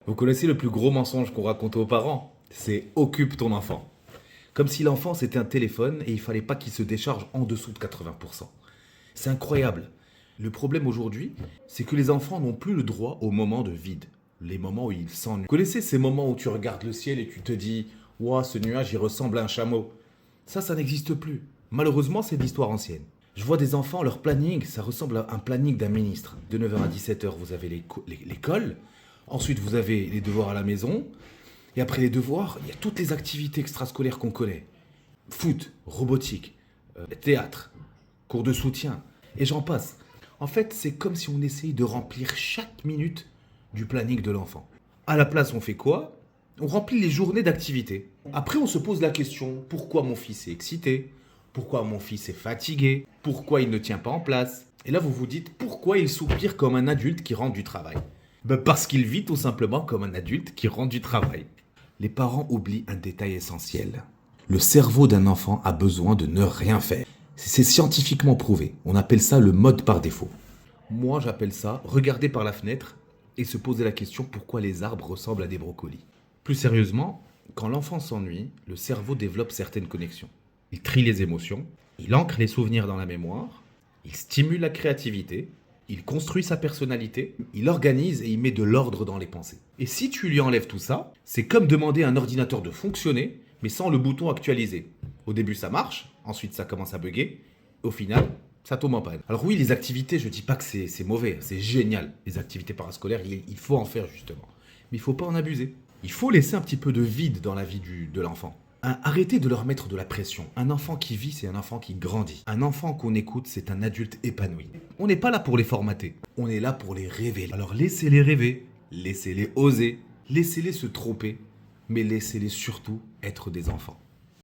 Vous connaissez le plus gros mensonge qu'on raconte aux parents? C'est occupe ton enfant. Comme si l'enfant c'était un téléphone et il fallait pas qu'il se décharge en dessous de 80%. C'est incroyable. Le problème aujourd'hui, c'est que les enfants n'ont plus le droit aux moments de vide, les moments où ils s'ennuient. Vous connaissez ces moments où tu regardes le ciel et tu te dis ouah, ce nuage il ressemble à un chameau? Ça n'existe plus. Malheureusement, c'est de l'histoire ancienne. Je vois des enfants, leur planning, ça ressemble à un planning d'un ministre. De 9h à 17h, vous avez l'école. Ensuite, vous avez les devoirs à la maison. Et après les devoirs, il y a toutes les activités extrascolaires qu'on connaît. Foot, robotique, théâtre, cours de soutien, et j'en passe. En fait, c'est comme si on essayait de remplir chaque minute du planning de l'enfant. À la place, on fait quoi? On remplit les journées d'activités. Après, on se pose la question, pourquoi mon fils est excité? Pourquoi mon fils est fatigué? Pourquoi il ne tient pas en place? Et là, vous vous dites, pourquoi il soupire comme un adulte qui rentre du travail? Parce qu'il vit tout simplement comme un adulte qui rentre du travail. Les parents oublient un détail essentiel. Le cerveau d'un enfant a besoin de ne rien faire. C'est scientifiquement prouvé. On appelle ça le mode par défaut. Moi, j'appelle ça regarder par la fenêtre et se poser la question pourquoi les arbres ressemblent à des brocolis. Plus sérieusement, quand l'enfant s'ennuie, le cerveau développe certaines connexions. Il trie les émotions, il ancre les souvenirs dans la mémoire, il stimule la créativité, il construit sa personnalité, il organise et il met de l'ordre dans les pensées. Et si tu lui enlèves tout ça, c'est comme demander à un ordinateur de fonctionner, mais sans le bouton actualiser. Au début ça marche, ensuite ça commence à bugger, au final ça tombe en panne. Alors oui, les activités, je dis pas que c'est mauvais, c'est génial. Les activités parascolaires, il faut en faire justement. Mais il faut pas en abuser. Il faut laisser un petit peu de vide dans la vie de l'enfant. Arrêtez de leur mettre de la pression. Un enfant qui vit, c'est un enfant qui grandit. Un enfant qu'on écoute, c'est un adulte épanoui. On n'est pas là pour les formater. On est là pour les révéler. Alors laissez-les rêver, laissez-les oser, laissez-les se tromper, mais laissez-les surtout être des enfants.